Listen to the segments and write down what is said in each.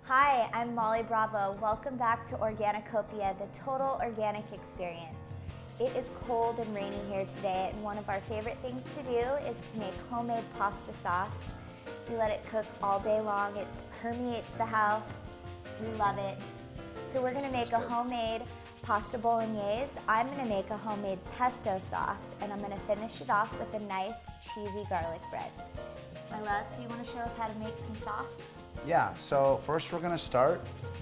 Hi, I'm Molly Bravo. Welcome back to Organicopia, the total organic experience. It is cold and rainy here today, and one of our favorite things to do is to make homemade pasta sauce. We let it cook all day long. It permeates the house. We love it. So we're gonna make a homemade pasta bolognese. I'm gonna make a homemade pesto sauce, and I'm gonna finish it off with a nice cheesy garlic bread. My love, do you wanna show us how to make some sauce? Yeah, so first we're gonna start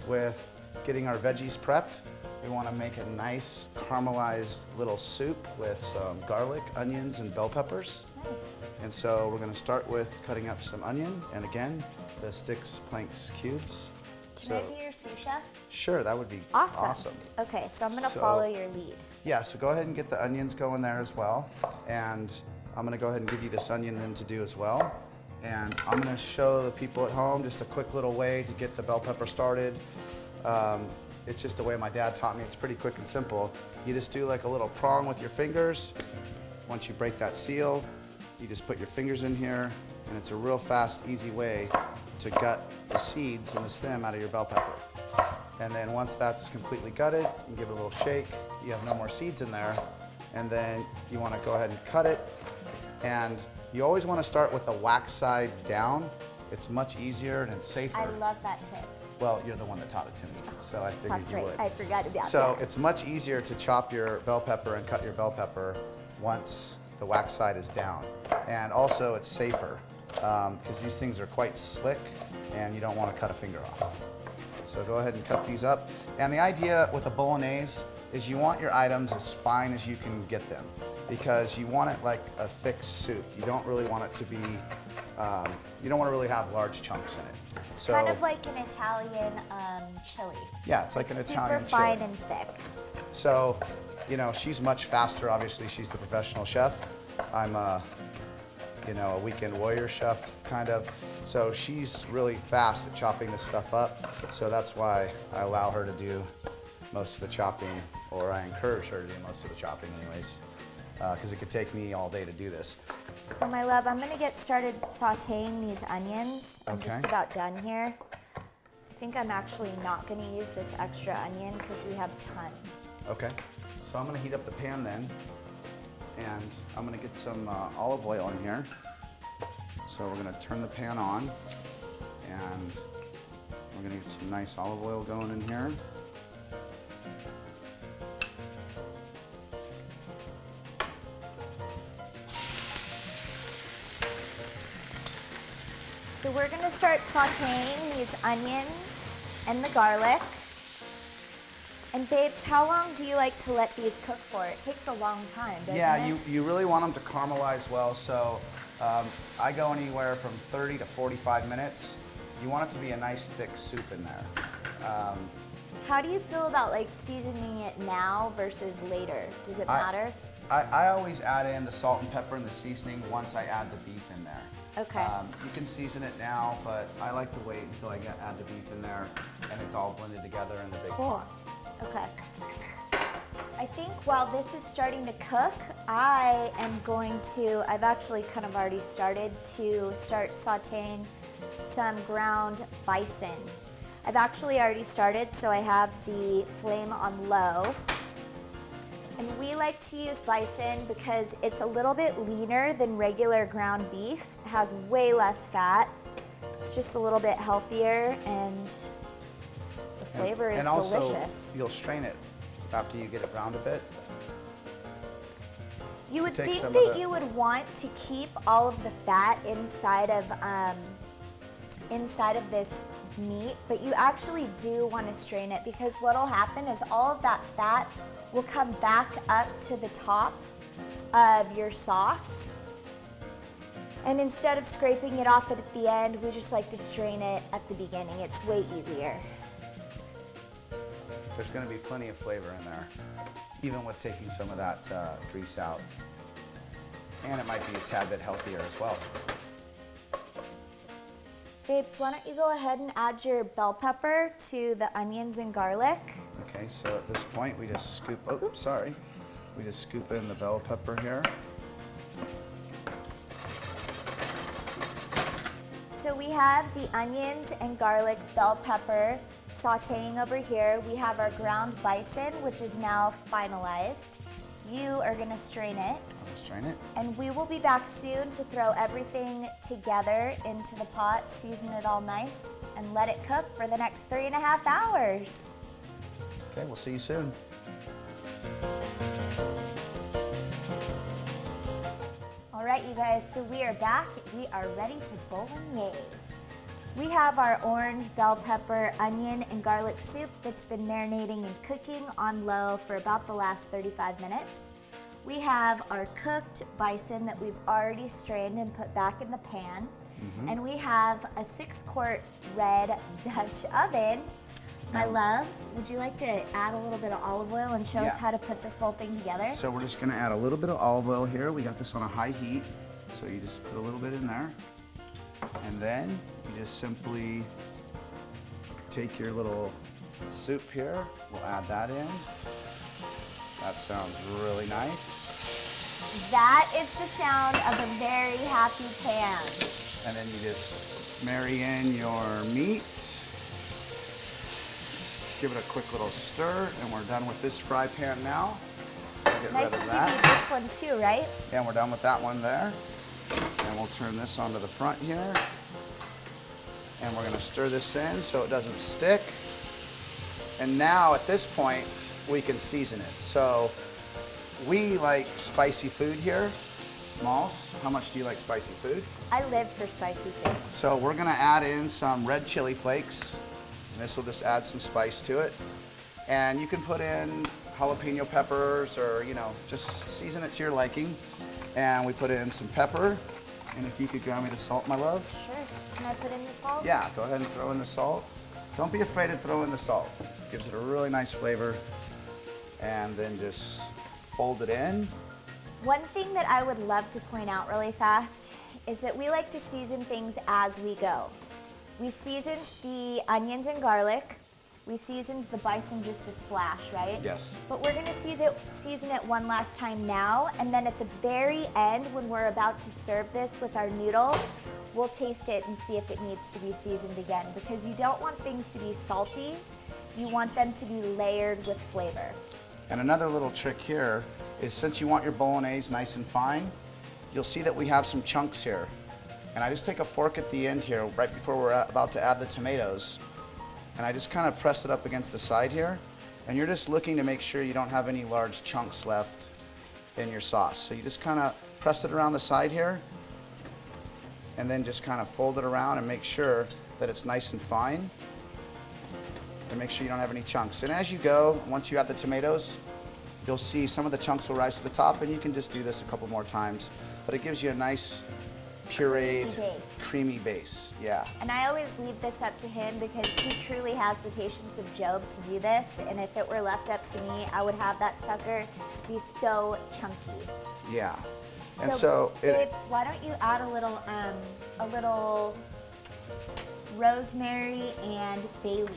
with getting our veggies prepped. We wanna make a nice caramelized little soup with some garlic, onions, and bell peppers. Nice. And so we're gonna start with cutting up some onion, and again, the sticks, planks, cubes. Can I be your sous chef? Sure, that would be Awesome. awesome. Okay, so I'm gonna follow your lead. Yeah, so go ahead and get the onions going there as well. And I'm gonna go ahead and give you this onion then to do as well. And I'm gonna show the people at home just a quick little way to get the bell pepper started. It's just the way my dad taught me. It's pretty quick and simple. You just do like a little prong with your fingers. Once you break that seal, you just put your fingers in here, and it's a real fast, easy way to gut the seeds and the stem out of your bell pepper. And then once that's completely gutted, you give it a little shake. You have no more seeds in there. And then you wanna go ahead and cut it. And you always want to start with the wax side down. It's much easier and it's safer. I love that tip. Well, you're the one that taught it to me, so I figured That's you right. would. I forgot about that. So it's much easier to chop your bell pepper and cut your bell pepper once the wax side is down. And also it's safer because these things are quite slick and you don't want to cut a finger off. So go ahead and cut these up. And the idea with a bolognese is you want your items as fine as you can get them, because you want it like a thick soup. You don't really want it to be, you don't want to really have large chunks in it. So, kind of like an Italian chili. Yeah, it's like an Italian chili. Super fine and thick. So, you know, she's much faster. Obviously, she's the professional chef. I'm a weekend warrior chef, kind of. So she's really fast at chopping this stuff up. So that's why I allow her to do most of the chopping, or I encourage her to do most of the chopping anyways, because it could take me all day to do this. So my love, I'm gonna get started sauteing these onions. I'm Okay. just about done here. I think I'm actually not gonna use this extra onion because we have tons. Okay, so I'm gonna heat up the pan then, and I'm gonna get some olive oil in here. So we're gonna turn the pan on, and we're gonna get some nice olive oil going in here. So we're gonna start sauteing these onions and the garlic. And babes, how long do you like to let these cook for? It takes a long time, doesn't it? Yeah, you really want them to caramelize well, so I go anywhere from 30 to 45 minutes. You want it to be a nice thick soup in there. How do you feel about like seasoning it now versus later? Does it matter? I always add in the salt and pepper and the seasoning once I add the beef in there. Okay. You can season it now, but I like to wait until I add the beef in there and it's all blended together in the big pot. Okay. I think while this is starting to cook, I've actually kind of already started to start sauteing some ground bison. I've actually already started, so I have the flame on low. And we like to use bison because it's a little bit leaner than regular ground beef. It has way less fat. It's just a little bit healthier, and the flavor is delicious. And also, you'll strain it after you get it browned a bit. You would think that you would want to keep all of the fat inside of this meat, but you actually do want to strain it, because what'll happen is all of that fat will come back up to the top of your sauce. And instead of scraping it off at the end, we just like to strain it at the beginning. It's way easier. There's going to be plenty of flavor in there, even with taking some of that grease out. And it might be a tad bit healthier as well. Babes, why don't you go ahead and add your bell pepper to the onions and garlic. Okay, so at this point we just scoop, we just scoop in the bell pepper here. So we have the onions and garlic bell pepper sauteing over here. We have our ground bison, which is now finalized. You are gonna strain it. I'll strain it. And we will be back soon to throw everything together into the pot, season it all nice, and let it cook for the next 3.5 hours. Okay, we'll see you soon. All right, you guys, so we are back. We are ready to bolognese. We have our orange, bell pepper, onion, and garlic soup that's been marinating and cooking on low for about the last 35 minutes. We have our cooked bison that we've already strained and put back in the pan. And we have a 6-quart red Dutch oven. My love, would you like to add a little bit of olive oil and show us how to put this whole thing together? So we're just gonna add a little bit of olive oil here. We got this on a high heat. So you just put a little bit in there. And then you just simply take your little soup here. We'll add that in. That sounds really nice. That is the sound of a very happy pan. And then you just marry in your meat. Give it a quick little stir, and we're done with this fry pan now. Get And I rid think of you that. need this one too, right? Yeah, and we're done with that one there. And we'll turn this onto the front here. And we're gonna stir this in so it doesn't stick. And now at this point, we can season it. So we like spicy food here. Moss, how much do you like spicy food? I live for spicy food. So we're gonna add in some red chili flakes. And this will just add some spice to it. And you can put in jalapeno peppers or, just season it to your liking. And we put in some pepper. And if you could grab me the salt, my love. Sure. Can I put in the salt? Yeah, go ahead and throw in the salt. Don't be afraid to throw in the salt. Gives it a really nice flavor. And then just fold it in. One thing that I would love to point out really fast is that we like to season things as we go. We seasoned the onions and garlic. We seasoned the bison just a splash, right? Yes. But we're gonna season it one last time now, and then at the very end, when we're about to serve this with our noodles, we'll taste it and see if it needs to be seasoned again, because you don't want things to be salty. You want them to be layered with flavor. And another little trick here is, since you want your bolognese nice and fine, you'll see that we have some chunks here. And I just take a fork at the end here, right before we're about to add the tomatoes, and I just kind of press it up against the side here. And you're just looking to make sure you don't have any large chunks left in your sauce. So you just kind of press it around the side here, and then just kind of fold it around and make sure that it's nice and fine. And make sure you don't have any chunks. And as you go, once you add the tomatoes, you'll see some of the chunks will rise to the top, and you can just do this a couple more times. But it gives you a nice pureed, creamy base. Yeah. And I always leave this up to him because he truly has the patience of Job to do this. And if it were left up to me, I would have that sucker be so chunky. Yeah. And so babes, why don't you add a little rosemary and bay leaf?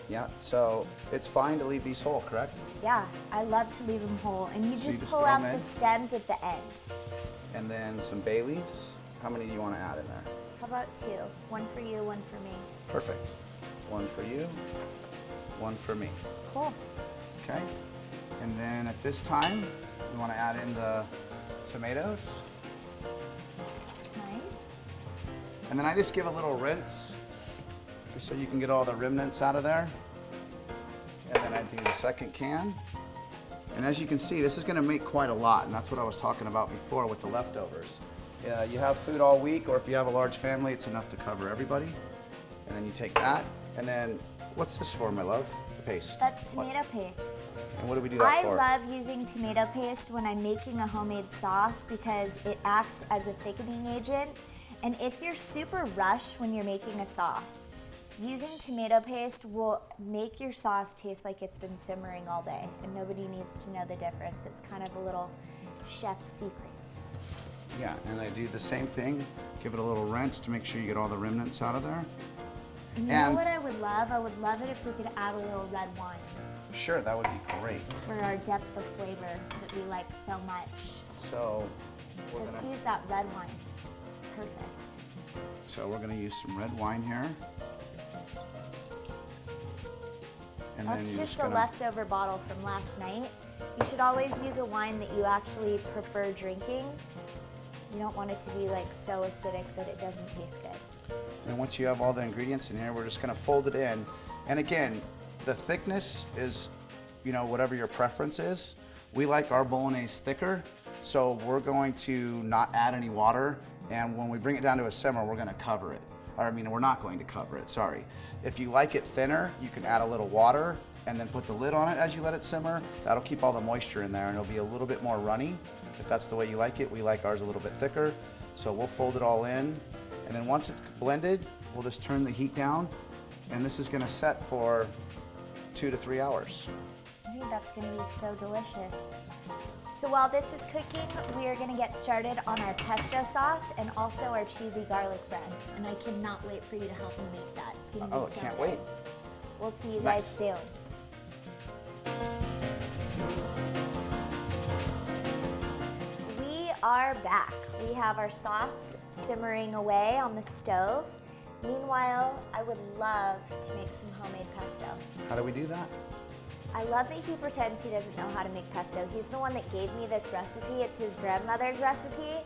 Yeah, so it's fine to leave these whole, correct? Yeah, I love to leave them whole. And you So you just just pull throw out 'em the in? stems at the end. And then some bay leaves. How many do you want to add in there? How about 2? One for you, one for me. Perfect. One for you, one for me. Cool. Okay. And then at this time, you want to add in the tomatoes. Nice. And then I just give a little rinse, just so you can get all the remnants out of there. And then I do the second can. And as you can see, this is going to make quite a lot, and that's what I was talking about before with the leftovers. You have food all week, or if you have a large family, it's enough to cover everybody. And then you take that, and then what's this for, my love? The paste. That's tomato paste. And what do we do that for? I love using tomato paste when I'm making a homemade sauce because it acts as a thickening agent. And if you're super rushed when you're making a sauce, using tomato paste will make your sauce taste like it's been simmering all day, and nobody needs to know the difference. It's kind of a little chef's secret. Yeah, and I do the same thing. Give it a little rinse to make sure you get all the remnants out of there. And you know what I would love? I would love it if we could add a little red wine. Sure, that would be great. For our depth of flavor that we like so much. So let's use that red wine. Perfect. So we're gonna use some red wine here. And that's then just a leftover bottle from last night. You should always use a wine that you actually prefer drinking. You don't want it to be like so acidic that it doesn't taste good. And once you have all the ingredients in here, we're just gonna fold it in. And again, the thickness is, you know, whatever your preference is. We like our bolognese thicker, so we're going to not add any water. And when we bring it down to a simmer, we're gonna cover it. Or I mean, we're not going to cover it, sorry. If you like it thinner, you can add a little water and then put the lid on it as you let it simmer. That'll keep all the moisture in there and it'll be a little bit more runny. If that's the way you like it, we like ours a little bit thicker. So we'll fold it all in. And then once it's blended, we'll just turn the heat down. And this is gonna set for 2 to 3 hours. I think that's gonna be so delicious. So while this is cooking, we are gonna get started on our pesto sauce and also our cheesy garlic bread. And I cannot wait for you to help me make that. It's gonna be so can't good. wait. We'll see you guys soon. We are back. We have our sauce simmering away on the stove. Meanwhile, I would love to make some homemade pesto. How do we do that? I love that he pretends he doesn't know how to make pesto. He's the one that gave me this recipe. It's his grandmother's recipe.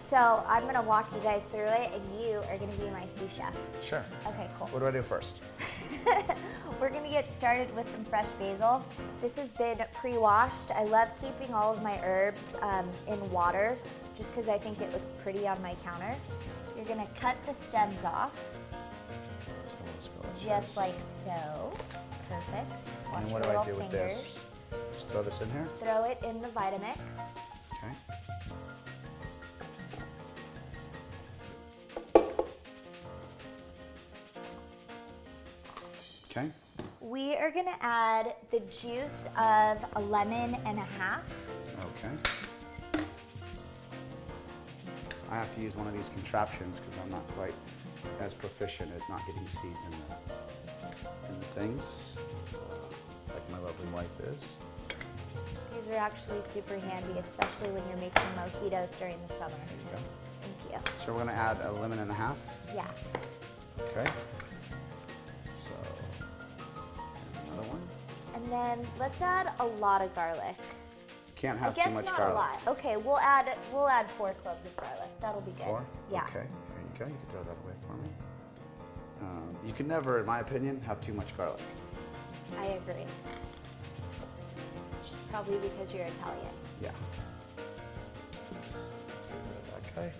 So I'm gonna walk you guys through it and you are gonna be my sous chef. Sure. Okay, cool. What do I do first? We're gonna get started with some fresh basil. This has been pre-washed. I love keeping all of my herbs in water just because I think it looks pretty on my counter. You're gonna cut the stems off, just like so. Perfect. Watch And what your do I little do with fingers. this? Just throw this in here? Throw it in the Vitamix. Okay. Okay. We are gonna add the juice of a lemon and a half. Okay. I have to use one of these contraptions because I'm not quite as proficient at not getting seeds in the things, like my lovely wife is. These are actually super handy, especially when you're making mojitos during the summer. There you go. Thank you. So we're gonna add a lemon and a half. Yeah. Okay. So another one. And then let's add a lot of garlic. Can't have I guess too much not garlic. a lot. Okay, we'll add 4 cloves of garlic. That'll be good. 4? Yeah. Okay. There you go. You can throw that away for me. You can never, in my opinion, have too much garlic. I agree. Probably because you're Italian. Yeah. Let's get rid of that guy.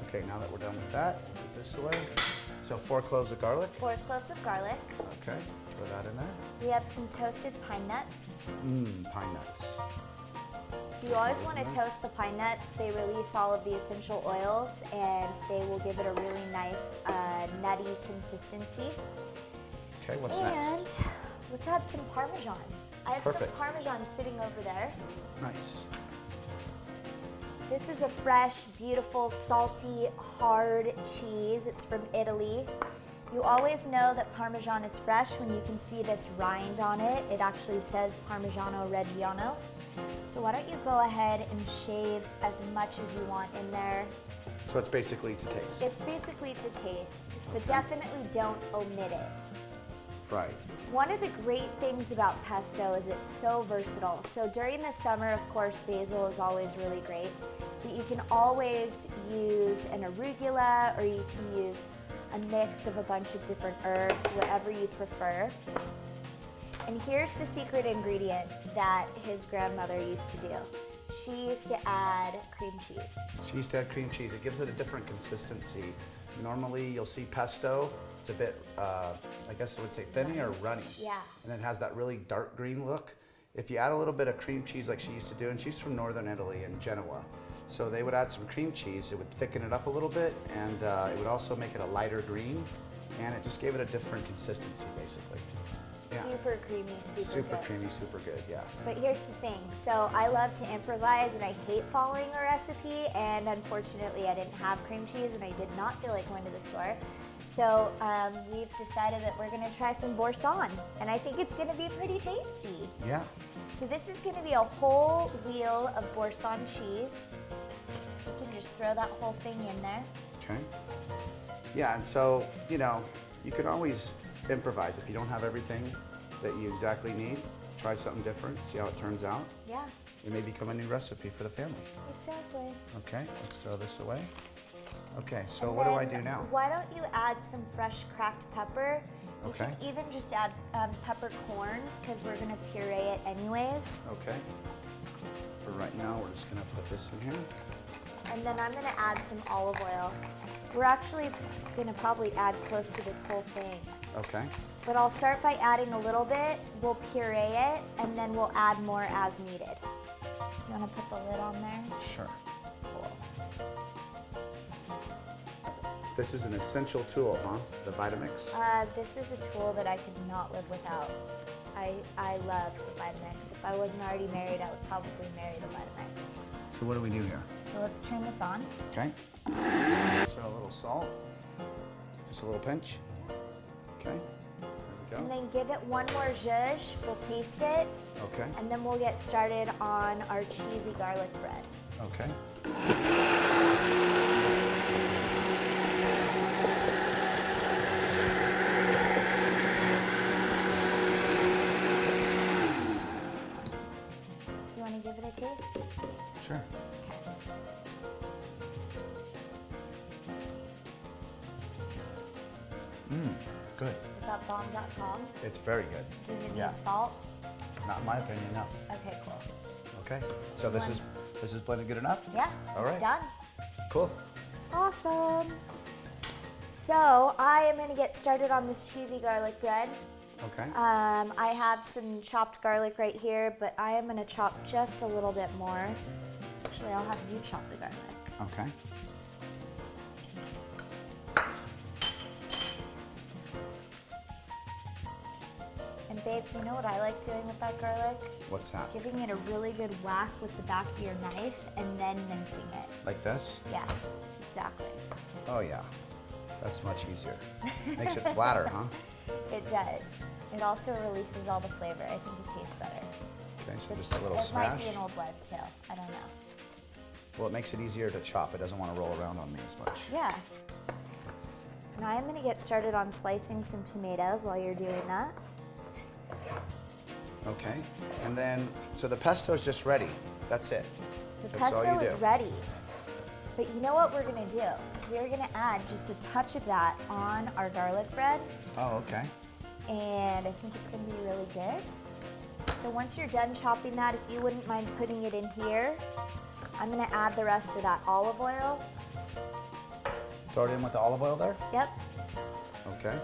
Okay, now that we're done with that, put this away. So 4 cloves of garlic. 4 cloves of garlic. Okay, throw that in there. We have some toasted pine nuts. Pine nuts. So you always want to toast the pine nuts. They release all of the essential oils and they will give it a really nice nutty consistency. Okay, what's and next? Let's add some Parmesan. I have Perfect. some Parmesan sitting over there. Nice. This is a fresh, beautiful, salty, hard cheese. It's from Italy. You always know that Parmesan is fresh when you can see this rind on it. It actually says Parmigiano Reggiano. So why don't you go ahead and shave as much as you want in there. So it's basically to taste. It's basically to taste, but definitely don't omit it. Right. One of the great things about pesto is it's so versatile. So during the summer, of course, basil is always really great, but you can always use an arugula or you can use a mix of a bunch of different herbs, whatever you prefer. And here's the secret ingredient that his grandmother used to do. She used to add cream cheese. She used to add cream cheese. It gives it a different consistency. Normally, you'll see pesto. It's a bit, I guess I would say thinny or runny. Yeah. And it has that really dark green look. if you add a little bit of cream cheese like she used to do, and she's from northern Italy in Genoa, so they would add some cream cheese, it would thicken it up a little bit, and it would also make it a lighter green, and it just gave it a different consistency, basically. Yeah. Super creamy, Super good. creamy, super good, yeah. But here's the thing. So I love to improvise and I hate following a recipe, and unfortunately I didn't have cream cheese and I did not feel like going to the store. So we've decided that we're gonna try some boursin, and I think it's gonna be pretty tasty. Yeah. So this is gonna be a whole wheel of boursin cheese. You can just throw that whole thing in there. Okay. Yeah, and so, you know, you can always improvise. If you don't have everything that you exactly need, try something different, see how it turns out. Yeah, It may become a new recipe for the family. exactly. Okay, let's throw this away. Okay, so what do I do now? Why don't you add some fresh cracked pepper? You Okay. can even just add peppercorns because we're gonna puree it anyways. Okay. For right now, we're just gonna put this in here. And then I'm gonna add some olive oil. We're actually gonna probably add close to this whole thing. Okay. But I'll start by adding a little bit, we'll puree it, and then we'll add more as needed. Do you wanna put the lid on there? Sure. Cool. This is an essential tool, huh? The Vitamix? This is a tool that I could not live without. I love the Vitamix. If I wasn't already married, I would probably marry the Vitamix. So what do we do here? So let's turn this on. Okay. So a little salt. Just a little pinch. Okay. There And we go. then give it one more zhuzh, we'll taste it, Okay. and then we'll get started on our cheesy garlic bread. Okay. You wanna give it a taste? Sure. Good. Is that bomb.com? It's very good. Does it need Yeah. salt? Not in my opinion, no. Okay, cool. Okay. So this is blended good enough? Yeah, All it's right. done. Cool. Awesome. So I am gonna get started on this cheesy garlic bread. Okay. I have some chopped garlic right here, but I am gonna chop just a little bit more. Actually, I'll have you chop the garlic. Okay. And babes, you know what I like doing with that garlic? What's that? Giving it a really good whack with the back of your knife and then mincing it. Like this? Yeah, exactly. Oh yeah. That's much easier. Makes it flatter, huh? It does. It also releases all the flavor. I think it tastes better. Okay, so just a little It might smash. be an old wives' tale. I don't know. Well, it makes it easier to chop. It doesn't want to roll around on me as much. Yeah. Now I'm gonna get started on slicing some tomatoes while you're doing that. Okay. And then, so the pesto is just ready. That's it. The That's all pesto you is do. ready. But you know what we're gonna do? We're gonna add just a touch of that on our garlic bread, Oh, okay. and I think it's gonna be really good. So once you're done chopping that, if you wouldn't mind putting it in here, I'm gonna add the rest of that olive oil. Throw it in with the olive oil there? Yep. Okay.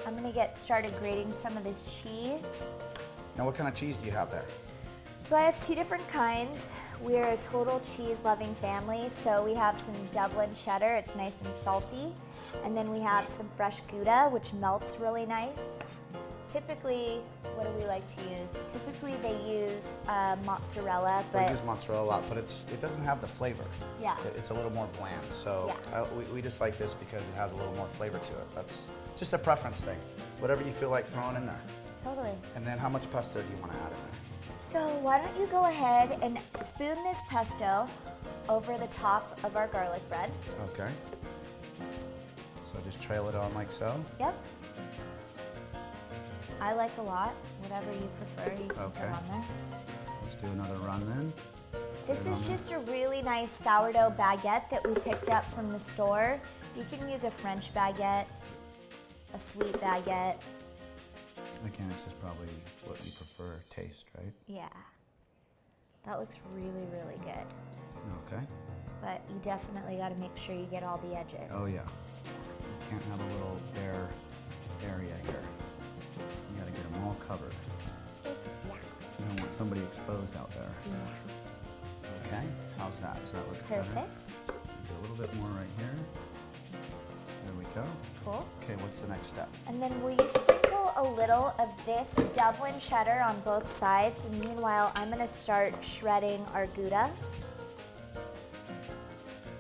I'm gonna get started grating some of this cheese. Now, what kind of cheese do you have there? So I have two different kinds. We're a total cheese-loving family, so we have some Dublin cheddar, it's nice and salty. And then we have some fresh Gouda, which melts really nice. Typically, what do we like to use? Typically they use mozzarella, We but use mozzarella a lot, but it doesn't have the flavor. Yeah. It's a little more bland. So Yeah. we just like this because it has a little more flavor to it. That's just a preference thing. Whatever you feel like throwing in there. totally. And then how much pesto do you want to add in there? So why don't you go ahead and spoon this pesto over the top of our garlic bread. Okay. So just trail it on like so. Yep. I like a lot, whatever you prefer, you can Okay. put on there. Let's do another run then. This Put it is on there. just a really nice sourdough baguette that we picked up from the store. You can use a French baguette, a sweet baguette. Again, it's just probably what you prefer taste, right? Yeah. That looks really, really good. Okay. But you definitely got to make sure you get all the edges. Oh yeah. You can't have a little bare area here. You gotta get them all covered. Exactly. somebody exposed out there. Yeah. Okay, how's that? Does that look better? Perfect. Do a little bit more right here. There we go. Cool. Okay, what's the next step? And then will you sprinkle a little of this Dublin cheddar on both sides? And meanwhile, I'm gonna start shredding our Gouda.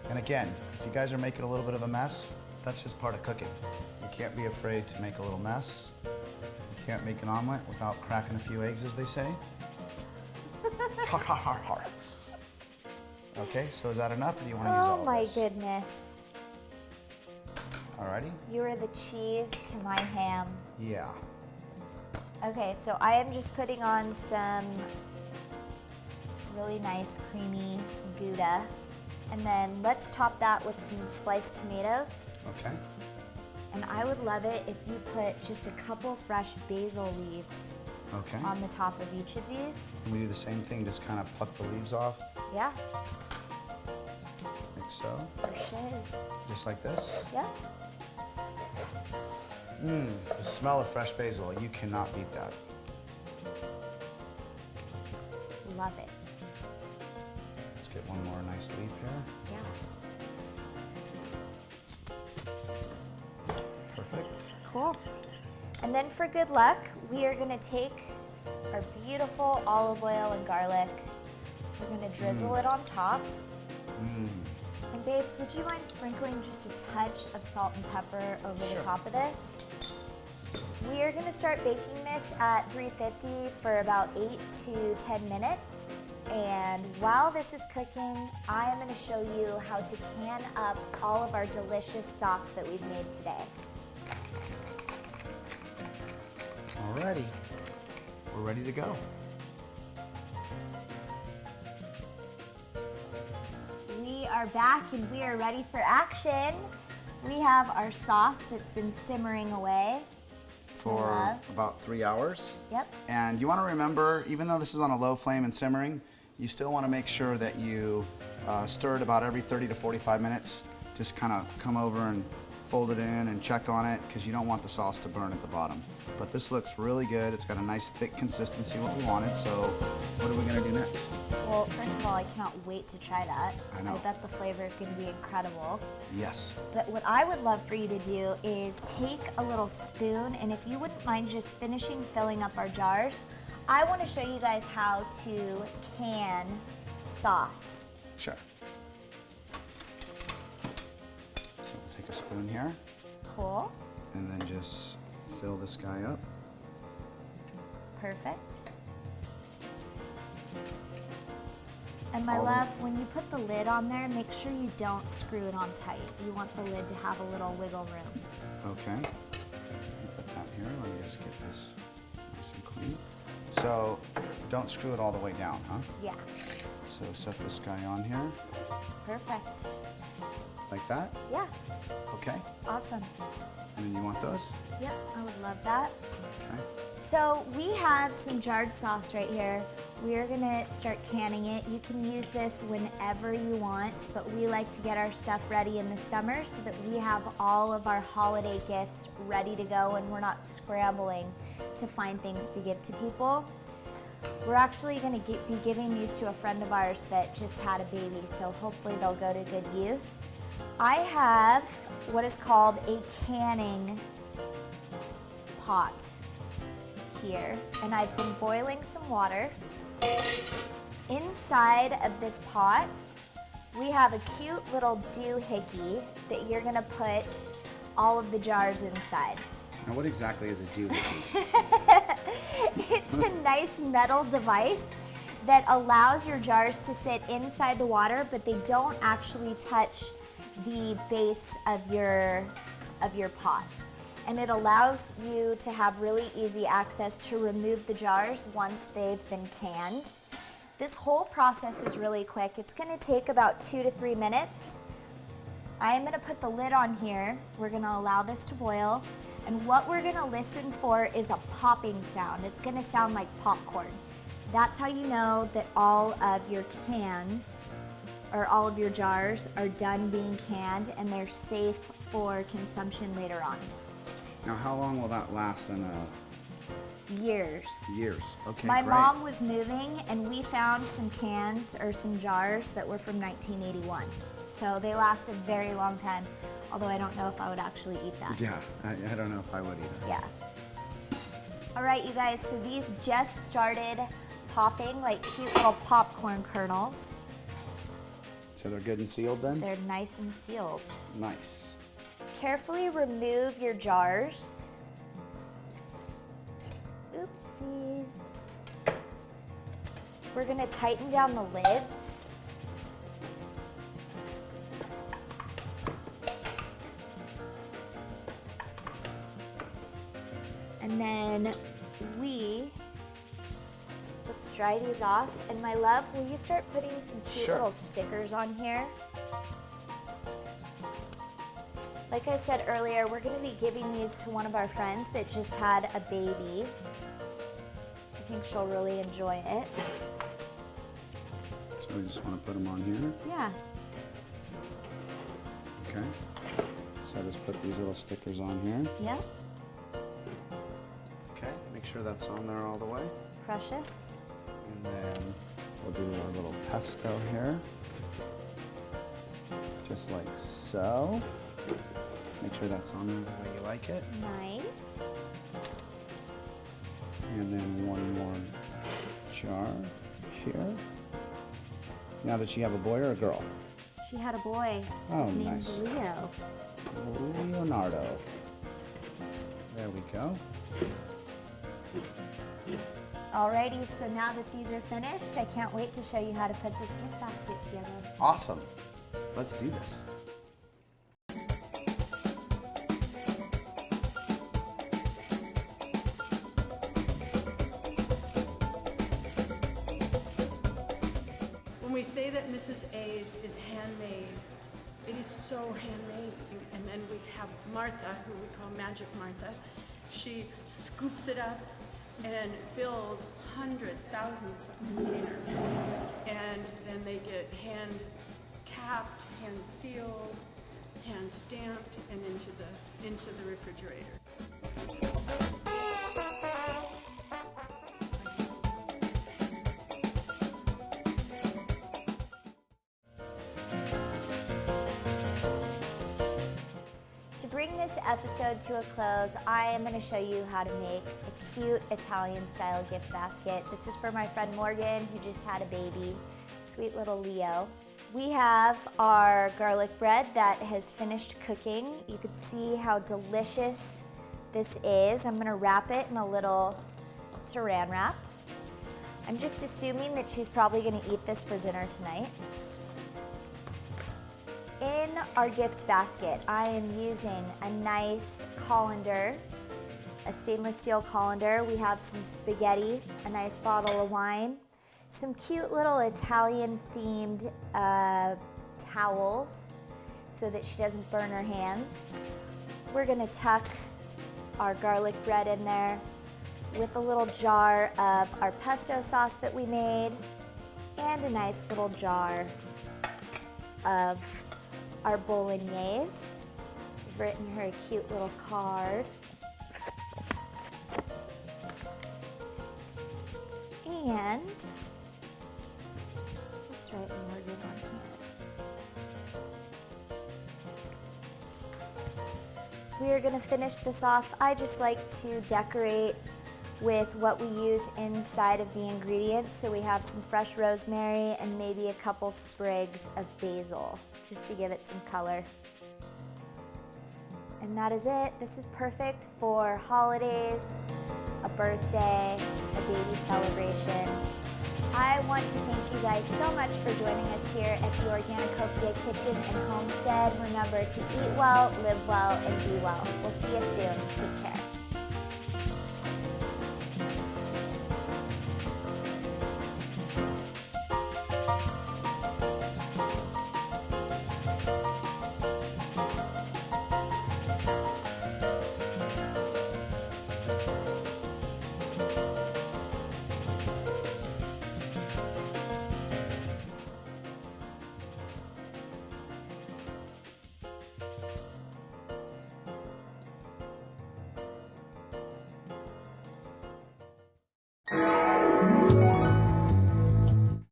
And again, if you guys are making a little bit of a mess, that's just part of cooking. You can't be afraid to make a little mess. You can't make an omelet without cracking a few eggs, as they say. Har, har, har, har. Okay, so is that enough, or do you want to use all Oh of my this? goodness. Alrighty? You are the cheese to my ham. Yeah. Okay, so I am just putting on some really nice creamy Gouda. And then let's top that with some sliced tomatoes. Okay. And I would love it if you put just a couple fresh basil leaves Okay. on the top of each of these. And we do the same thing, just kind of pluck the leaves off, Yeah, like so. for shiz. Just like this. Yep. The smell of fresh basil, you cannot beat that. Love it. Let's get one more nice leaf here. Yeah. Perfect. Cool. And then for good luck, we are gonna take our beautiful olive oil and garlic. We're gonna drizzle it on top. And babes, would you mind sprinkling just a touch of salt and pepper over Sure. the top of this? We are gonna start baking this at 350 for about 8 to 10 minutes. And while this is cooking, I am gonna show you how to can up all of our delicious sauce that we've made today. Alrighty. We're ready to go. We are back and we are ready for action. We have our sauce that's been simmering away. For Love. about 3 hours. Yep. And you want to remember, even though this is on a low flame and simmering, you still want to make sure that you stir it about every 30 to 45 minutes. Just kind of come over and fold it in and check on it, because you don't want the sauce to burn at the bottom. But this looks really good. It's got a nice thick consistency, what we wanted. So what are we going to do next? Well, first of all, I cannot wait to try that. I know. I bet the flavor is going to be incredible. Yes. But what I would love for you to do is take a little spoon, and if you wouldn't mind just finishing filling up our jars, I want to show you guys how to can sauce. Sure. So we'll take a spoon here Cool. and then just fill this guy up. Perfect. And my All the- love, when you put the lid on there, make sure you don't screw it on tight. You want the lid to have a little wiggle room. Okay. Let me put that here. Let me just get this nice and clean. So don't screw it all the way down, huh? Yeah, So set this guy on here perfect. like that. Yeah, Okay. awesome. And then you want those? Yep, I would love that. Okay. So we have some jarred sauce right here. We are gonna start canning it. You can use this whenever you want, but we like to get our stuff ready in the summer so that we have all of our holiday gifts ready to go and we're not scrambling to find things to give to people. We're actually gonna be giving these to a friend of ours that just had a baby, so hopefully they'll go to good use. I have what is called a canning pot here, and I've been boiling some water. Inside of this pot, we have a cute little doohickey that you're gonna put all of the jars inside. Now what exactly is a doohickey? It's a nice metal device that allows your jars to sit inside the water, but they don't actually touch the base of your pot. And it allows you to have really easy access to remove the jars once they've been canned. This whole process is really quick. It's gonna take about 2 to 3 minutes. I am gonna put the lid on here. We're gonna allow this to boil. And what we're gonna listen for is a popping sound. It's gonna sound like popcorn. That's how you know that all of your cans or all of your jars are done being canned and they're safe for consumption later on. Now how long will that last in years. Years. Okay, My great. mom was moving and we found some cans or some jars that were from 1981. So they last a very long time, although I don't know if I would actually eat that. Yeah, I don't know if I would either. Yeah. All right, you guys, so these just started popping like cute little popcorn kernels. So they're good and sealed then? They're nice and sealed. Nice. Carefully remove your jars. Oopsies. We're gonna tighten down the lids. And then let's dry these off. And my love, will you start putting some cute Sure. little stickers on here? Like I said earlier, we're gonna be giving these to one of our friends that just had a baby. I think she'll really enjoy it. So we just want to put them on here. Yeah. Okay. So just put these little stickers on here. Yeah. Okay. Make sure that's on there all the way. Precious. And then we'll do our little pesto here. Just like so. Make sure that's on there the way you like it. Nice. And then one more jar here. Now, did she have a boy or a girl? She had a boy. Oh, His name's nice. Leo. Leonardo. There we go. Alrighty, so now that these are finished, I can't wait to show you how to put this gift basket together. Awesome. Let's do this. When we say that Mrs. A's is handmade, it is so handmade. And then we have Martha, who we call Magic Martha. She scoops it up and fills hundreds, thousands of containers. And then they get hand capped, hand sealed, hand stamped, and into the refrigerator. To bring this episode to a close, I am going to show you how to make a cute Italian-style gift basket. This is for my friend Morgan, who just had a baby. Sweet little Leo. We have our garlic bread that has finished cooking. You can see how delicious this is. I'm going to wrap it in a little saran wrap. I'm just assuming that she's probably going to eat this for dinner tonight. In our gift basket, I am using a nice colander, a stainless steel colander. We have some spaghetti, a nice bottle of wine, some cute little Italian-themed towels so that she doesn't burn her hands. We're gonna tuck our garlic bread in there with a little jar of our pesto sauce that we made and a nice little jar of our bolognese. We've written her a cute little card. And let's write Morgan on here. We are going to finish this off. I just like to decorate with what we use inside of the ingredients. So we have some fresh rosemary and maybe a couple sprigs of basil, just to give it some color. And that is it. This is perfect for holidays, a birthday, a baby celebration. I want to thank you guys so much for joining us here at the Organicopia Kitchen and Homestead. Remember to eat well, live well, and be well. We'll see you soon. Take care.